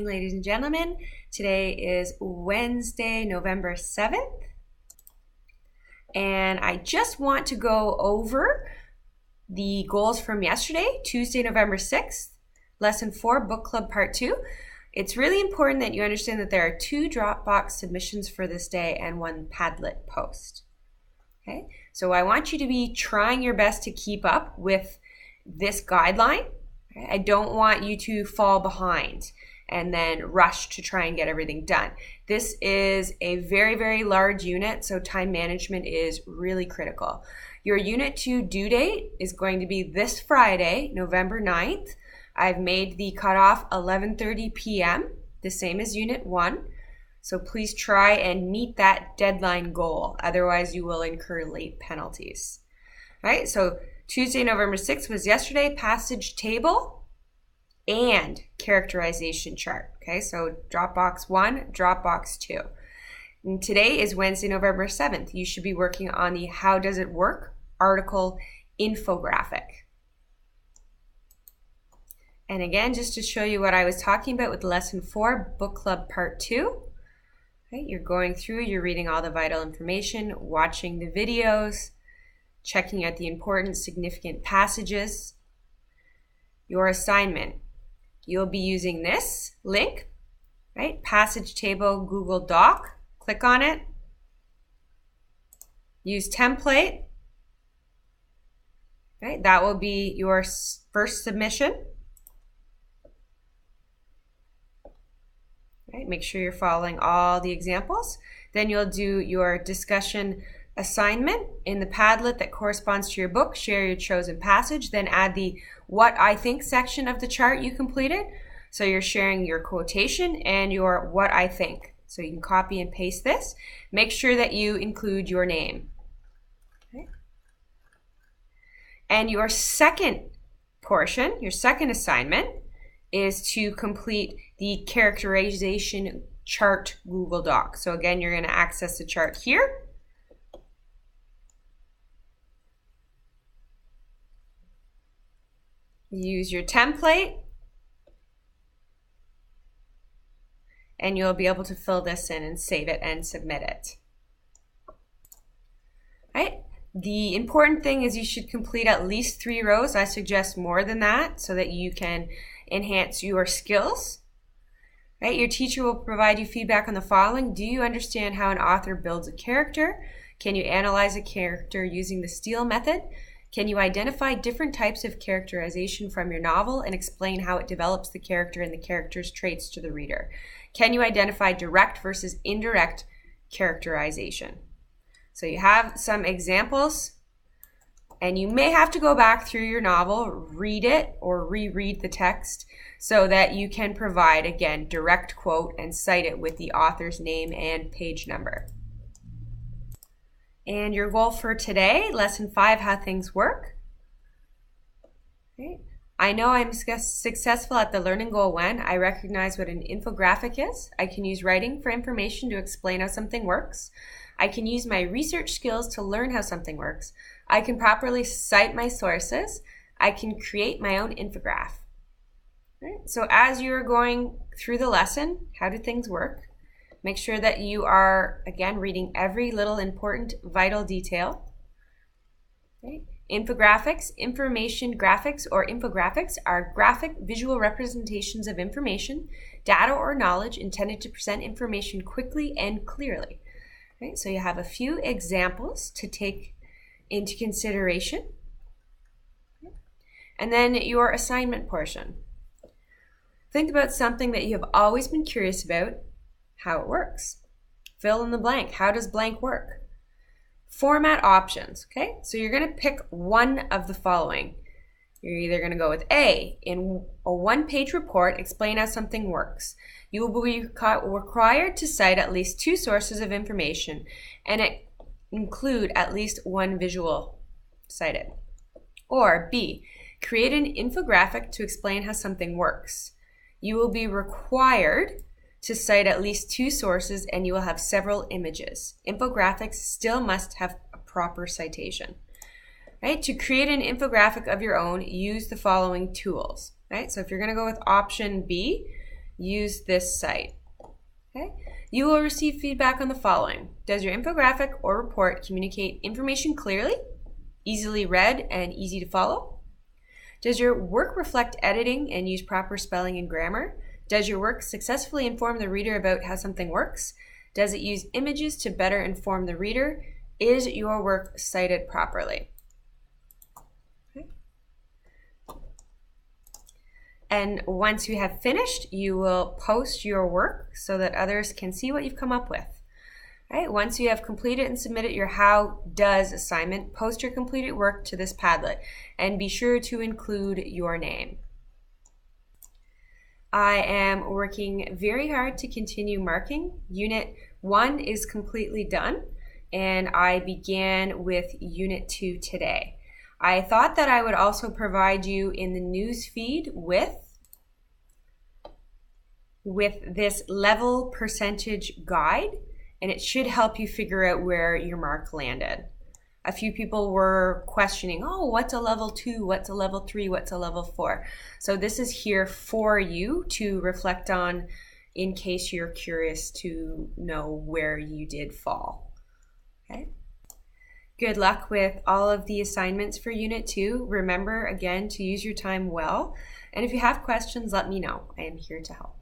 evening, ladies and gentlemen. Today is Wednesday, November 7th. And I just want to go over the goals from yesterday, Tuesday, November 6th, Lesson 4, Book Club Part 2. It's really important that you understand that there are 2 Dropbox submissions for this day and 1 Padlet post. Okay, so I want you to be trying your best to keep up with this guideline. I don't want you to fall behind and then rush to try and get everything done. This is a very, very large unit, so time management is really critical. Your Unit 2 due date is going to be this Friday, November 9th. I've made the cutoff 11:30 p.m., the same as Unit 1. So please try and meet that deadline goal. Otherwise, you will incur late penalties. All right, so Tuesday, November 6th was yesterday, passage table and characterization chart. Okay, so Dropbox 1, Dropbox 2. And today is Wednesday, November 7th. You should be working on the How Does It Work article infographic. And again, just to show you what I was talking about with Lesson 4, Book Club Part 2. Okay, you're going through, you're reading all the vital information, watching the videos, checking out the important, significant passages. Your assignment, you'll be using this link, right? Passage table, Google Doc. Click on it. Use template. Right? That will be your first submission. Right? Make sure you're following all the examples. Then you'll do your discussion assignment in the Padlet that corresponds to your book. Share your chosen passage, then add the what I think section of the chart you completed. So you're sharing your quotation and your what I think. So you can copy and paste this. Make sure that you include your name. Okay. And your second portion, your second assignment, is to complete the characterization chart Google Doc. So again, you're going to access the chart here. Use your template, and you'll be able to fill this in and save it and submit it. Right? The important thing is you should complete at least 3 rows. I suggest more than that so that you can enhance your skills. Right? Your teacher will provide you feedback on the following. Do you understand how an author builds a character? Can you analyze a character using the STEEL method? Can you identify different types of characterization from your novel and explain how it develops the character and the character's traits to the reader? Can you identify direct versus indirect characterization? So you have some examples, and you may have to go back through your novel, read it, or reread the text so that you can provide, again, direct quote and cite it with the author's name and page number. And your goal for today, Lesson 5, How Things Work. Okay. I know I'm successful at the learning goal when I recognize what an infographic is. I can use writing for information to explain how something works. I can use my research skills to learn how something works. I can properly cite my sources. I can create my own infograph. Right? So as you're going through the lesson, how do things work? Make sure that you are, again, reading every little important vital detail. Okay. Infographics, information graphics, or infographics are graphic visual representations of information, data, or knowledge intended to present information quickly and clearly. Right? So you have a few examples to take into consideration. And then your assignment portion. Think about something that you have always been curious about, how it works. Fill in the blank. How does blank work? Format options, okay? So you're going to pick one of the following. You're either going to go with A, in a 1-page report, explain how something works. You will be required to cite at least 2 sources of information and include at least 1 visual cited. Or B, create an infographic to explain how something works. You will be required to cite at least 2 sources and you will have several images. Infographics still must have a proper citation. Right? To create an infographic of your own, use the following tools. Right? So if you're going to go with option B, use this site. Okay? You will receive feedback on the following. Does your infographic or report communicate information clearly, easily read, and easy to follow? Does your work reflect editing and use proper spelling and grammar? Does your work successfully inform the reader about how something works? Does it use images to better inform the reader? Is your work cited properly? Okay. And once you have finished, you will post your work so that others can see what you've come up with. All right, once you have completed and submitted your How Does assignment, post your completed work to this Padlet and be sure to include your name. I am working very hard to continue marking. Unit 1 is completely done, and I began with Unit 2 today. I thought that I would also provide you in the news feed with this level percentage guide, and it should help you figure out where your mark landed. A few people were questioning, oh, what's a level 2? What's a level 3? What's a level 4? So this is here for you to reflect on in case you're curious to know where you did fall. Okay. Good luck with all of the assignments for Unit 2. Remember, again, to use your time well. And if you have questions, let me know. I am here to help.